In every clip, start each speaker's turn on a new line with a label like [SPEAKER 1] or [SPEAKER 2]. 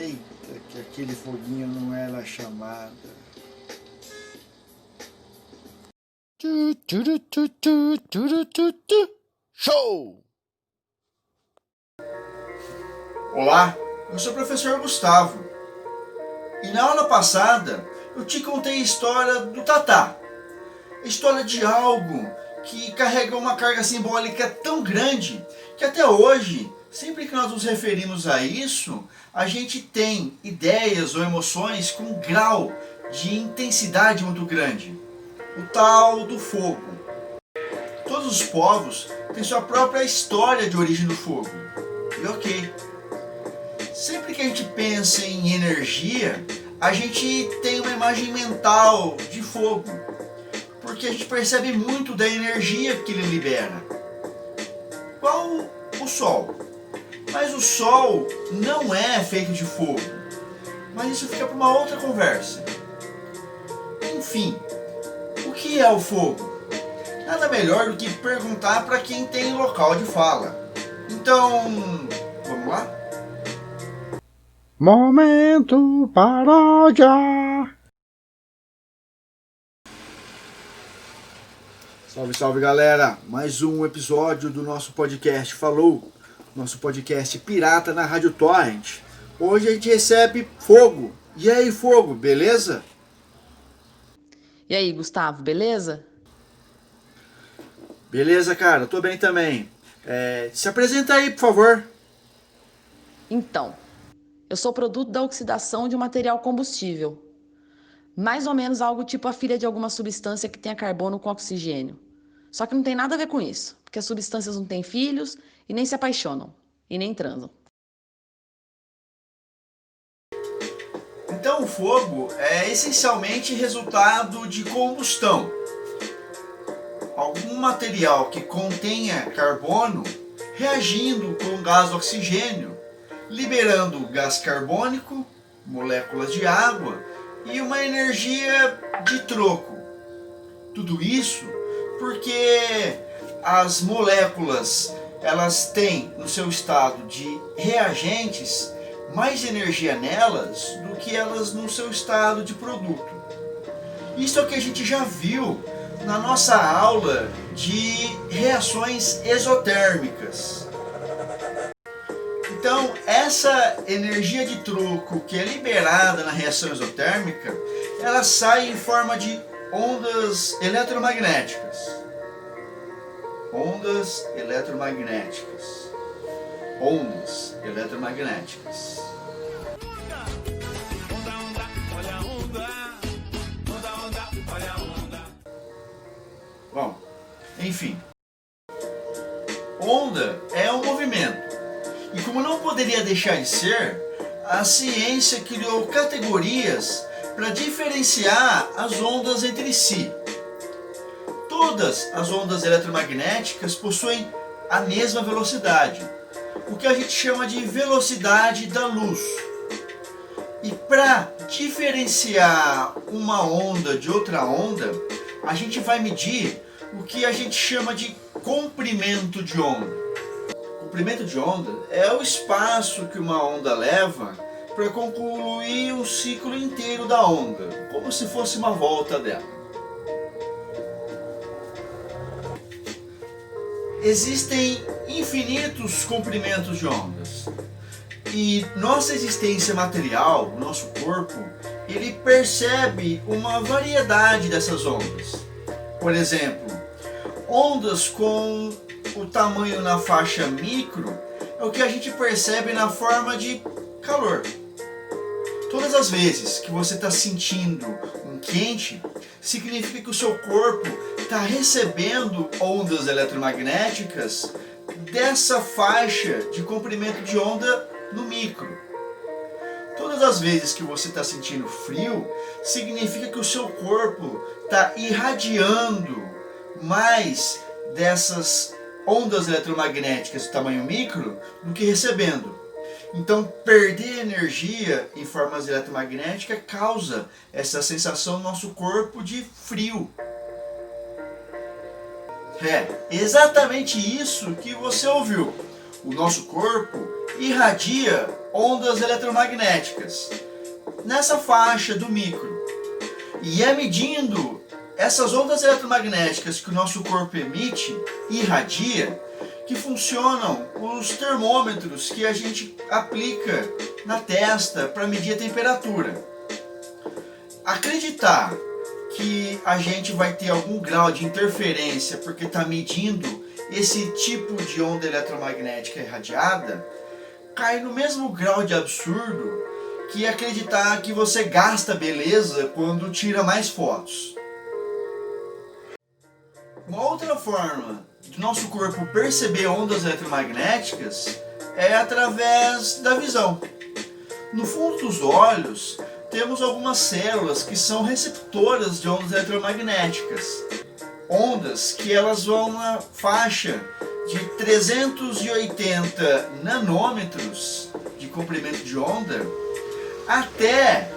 [SPEAKER 1] Eita, que aquele foguinho não era a chamada. Show! Olá, eu sou o professor Gustavo. E na aula passada eu te contei a história do Tatá. A história de algo que carrega uma carga simbólica tão grande que até hoje, sempre que nós nos referimos a isso, a gente tem ideias ou emoções com um grau de intensidade muito grande. O tal do fogo. Todos os povos têm sua própria história de origem do fogo. E ok. Sempre que a gente pensa em energia, a gente tem uma imagem mental de fogo, porque a gente percebe muito da energia que ele libera. Qual o Sol? Mas o Sol não é feito de fogo, mas isso fica para uma outra conversa. Enfim, o que é o fogo? Nada melhor do que perguntar para quem tem local de fala. Então, vamos lá?
[SPEAKER 2] Momento paródia.
[SPEAKER 1] Salve, salve galera! Mais um episódio do nosso podcast Falou, nosso podcast pirata na Rádio Torrent. Hoje a gente recebe Fogo. E aí, Fogo, beleza?
[SPEAKER 3] E aí, Gustavo, beleza?
[SPEAKER 1] Beleza, cara, tô bem também. Se apresenta aí, por favor.
[SPEAKER 3] Então, eu sou produto da oxidação de um material combustível. Mais ou menos algo tipo a filha de alguma substância que tenha carbono com oxigênio. Só que não tem nada a ver com isso, porque as substâncias não têm filhos e nem se apaixonam, e nem transam.
[SPEAKER 1] Então o fogo é essencialmente resultado de combustão. Algum material que contenha carbono reagindo com o gás oxigênio, liberando gás carbônico, moléculas de água e uma energia de troco. Tudo isso porque as moléculas elas têm no seu estado de reagentes mais energia nelas do que elas no seu estado de produto. Isso é o que a gente já viu na nossa aula de reações exotérmicas. Então, essa energia de troco que é liberada na reação exotérmica, ela sai em forma de ondas eletromagnéticas. Ondas eletromagnéticas. Ondas eletromagnéticas. Bom, enfim. Onda é um movimento. E como não poderia deixar de ser, a ciência criou categorias para diferenciar as ondas entre si. Todas as ondas eletromagnéticas possuem a mesma velocidade, o que a gente chama de velocidade da luz. E para diferenciar uma onda de outra onda, a gente vai medir o que a gente chama de comprimento de onda. O comprimento de onda é o espaço que uma onda leva para concluir o ciclo inteiro da onda, como se fosse uma volta dela. Existem infinitos comprimentos de ondas. E nossa existência material, nosso corpo, ele percebe uma variedade dessas ondas. Por exemplo, ondas com o tamanho na faixa micro é o que a gente percebe na forma de calor. Todas as vezes que você está sentindo um quente, significa que o seu corpo está recebendo ondas eletromagnéticas dessa faixa de comprimento de onda no micro. Todas as vezes que você está sentindo frio, significa que o seu corpo está irradiando mais dessas ondas eletromagnéticas de tamanho micro do que recebendo. Então, perder energia em formas eletromagnéticas causa essa sensação no nosso corpo de frio. É exatamente isso que você ouviu. O nosso corpo irradia ondas eletromagnéticas nessa faixa do micro. E é medindo essas ondas eletromagnéticas que o nosso corpo emite e irradia que funcionam os termômetros que a gente aplica na testa para medir a temperatura. Acreditar que a gente vai ter algum grau de interferência porque está medindo esse tipo de onda eletromagnética irradiada cai no mesmo grau de absurdo que acreditar que você gasta beleza quando tira mais fotos. Uma outra forma do nosso corpo perceber ondas eletromagnéticas é através da visão. No fundo dos olhos temos algumas células que são receptoras de ondas eletromagnéticas. Ondas que elas vão na faixa de 380 nanômetros de comprimento de onda até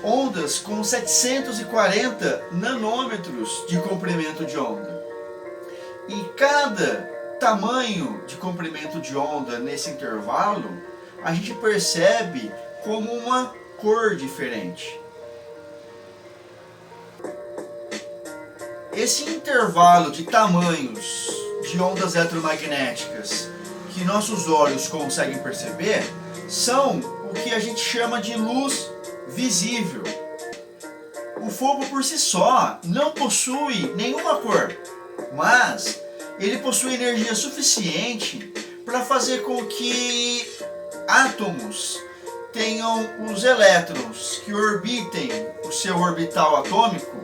[SPEAKER 1] ondas com 740 nanômetros de comprimento de onda. E cada tamanho de comprimento de onda nesse intervalo a gente percebe como uma cor diferente. Esse intervalo de tamanhos de ondas eletromagnéticas que nossos olhos conseguem perceber são o que a gente chama de luz visível. O fogo por si só não possui nenhuma cor, mas ele possui energia suficiente para fazer com que átomos tenham os elétrons que orbitem o seu orbital atômico,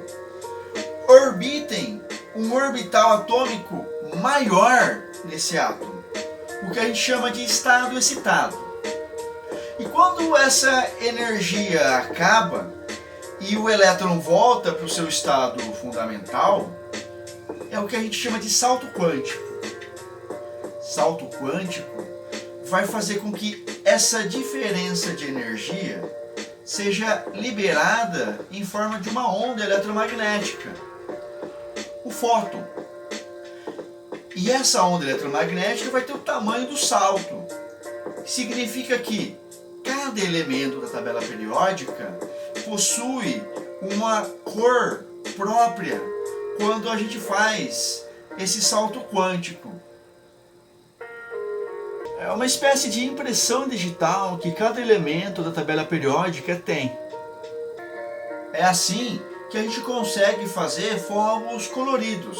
[SPEAKER 1] orbitem um orbital atômico maior nesse átomo, o que a gente chama de estado excitado. E quando essa energia acaba e o elétron volta para o seu estado fundamental, é o que a gente chama de salto quântico. Salto quântico vai fazer com que essa diferença de energia seja liberada em forma de uma onda eletromagnética, o fóton. E essa onda eletromagnética vai ter o tamanho do salto, que significa que cada elemento da tabela periódica possui uma cor própria quando a gente faz esse salto quântico. É uma espécie de impressão digital que cada elemento da tabela periódica tem. É assim que a gente consegue fazer fogos coloridos,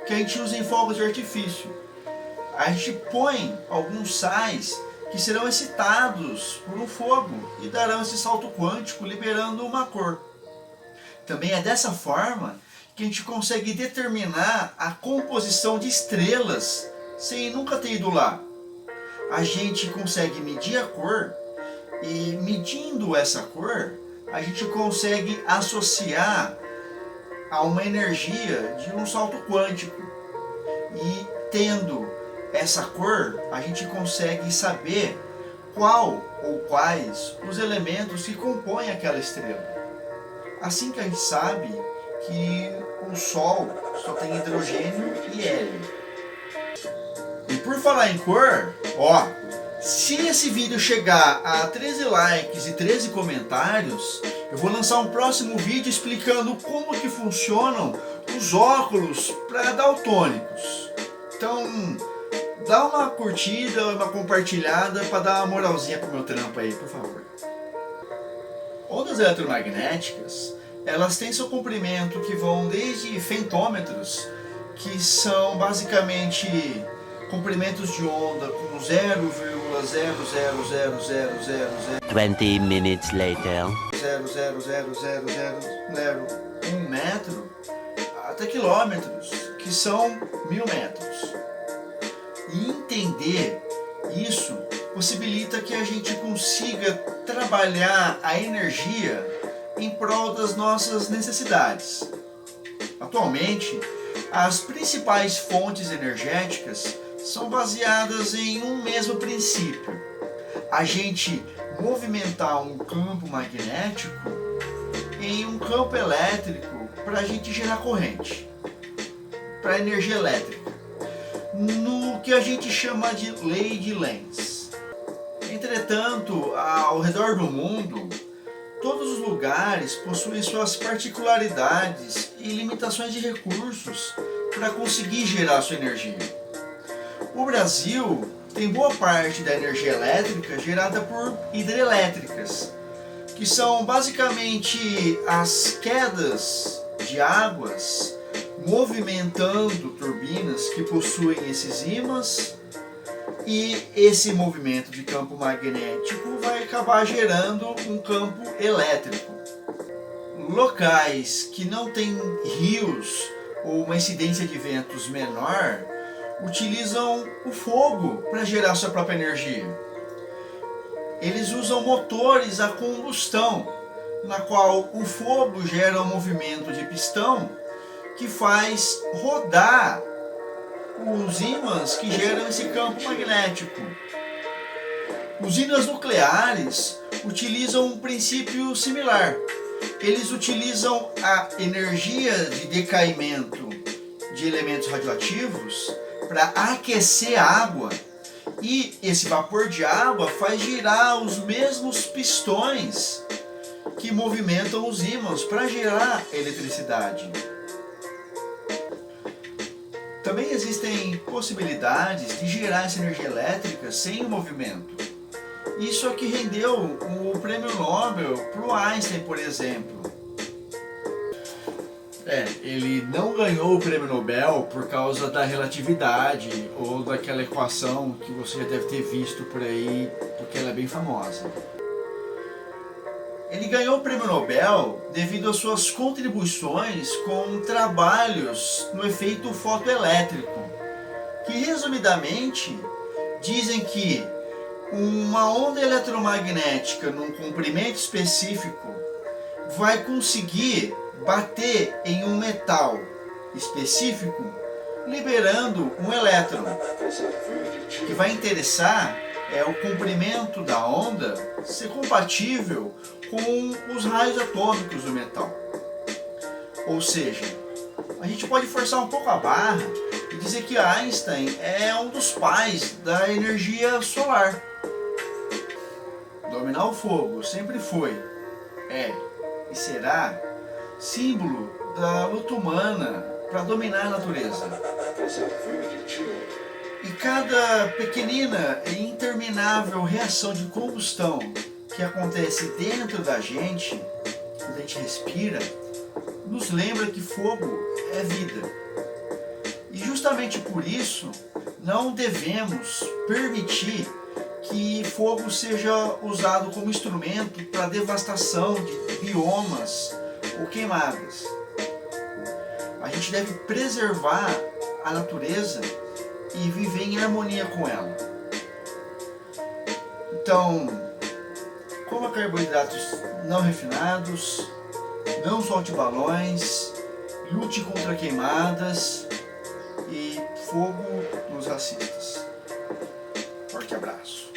[SPEAKER 1] que a gente usa em fogos de artifício. A gente põe alguns sais que serão excitados por um fogo e darão esse salto quântico, liberando uma cor. Também é dessa forma que a gente consegue determinar a composição de estrelas sem nunca ter ido lá. A gente consegue medir a cor e, medindo essa cor, a gente consegue associar a uma energia de um salto quântico. E tendo essa cor, a gente consegue saber qual ou quais os elementos que compõem aquela estrela. Assim que a gente sabe que o Sol só tem hidrogênio e hélio. E por falar em cor, se esse vídeo chegar a 13 likes e 13 comentários, eu vou lançar um próximo vídeo explicando como que funcionam os óculos para daltônicos. Então, dá uma curtida, uma compartilhada para dar uma moralzinha pro meu trampo aí, por favor. Ondas eletromagnéticas, elas têm seu comprimento que vão desde femtômetros, que são basicamente comprimentos de onda com 0,0000000
[SPEAKER 4] 20 minutes later.
[SPEAKER 1] 0,0000001 metro até quilômetros, que são 1000 metros. E entender isso possibilita que a gente consiga trabalhar a energia em prol das nossas necessidades. Atualmente, as principais fontes energéticas são baseadas em um mesmo princípio: a gente movimentar um campo magnético em um campo elétrico para a gente gerar corrente, para energia elétrica, no que a gente chama de lei de Lenz. Entretanto, ao redor do mundo, todos os lugares possuem suas particularidades e limitações de recursos para conseguir gerar sua energia. O Brasil tem boa parte da energia elétrica gerada por hidrelétricas, que são basicamente as quedas de águas movimentando turbinas que possuem esses ímãs, e esse movimento de campo magnético vai acabar gerando um campo elétrico. Locais que não têm rios ou uma incidência de ventos menor utilizam o fogo para gerar sua própria energia. Eles usam motores a combustão, na qual o fogo gera um movimento de pistão que faz rodar os ímãs que geram esse campo magnético. Usinas nucleares utilizam um princípio similar. Eles utilizam a energia de decaimento de elementos radioativos para aquecer a água, e esse vapor de água faz girar os mesmos pistões que movimentam os ímãs para gerar eletricidade. Também existem possibilidades de gerar essa energia elétrica sem o movimento. Isso é que rendeu o prêmio Nobel para o Einstein, por exemplo. Ele não ganhou o prêmio Nobel por causa da relatividade ou daquela equação que você já deve ter visto por aí, porque ela é bem famosa. Ele ganhou o prêmio Nobel devido às suas contribuições com trabalhos no efeito fotoelétrico, que resumidamente dizem que uma onda eletromagnética num comprimento específico vai conseguir bater em um metal específico, liberando um elétron. O que vai interessar é o comprimento da onda ser compatível com os raios atômicos do metal. Ou seja, a gente pode forçar um pouco a barra e dizer que Einstein é um dos pais da energia solar. Dominar o fogo sempre foi, e será símbolo da luta humana para dominar a natureza. E cada pequenina e interminável reação de combustão que acontece dentro da gente, quando a gente respira, nos lembra que fogo é vida. E justamente por isso, não devemos permitir que fogo seja usado como instrumento para devastação de biomas ou queimadas. A gente deve preservar a natureza e viver em harmonia com ela. Então, coma carboidratos não refinados, não solte balões, lute contra queimadas e fogo nos racistas. Forte abraço.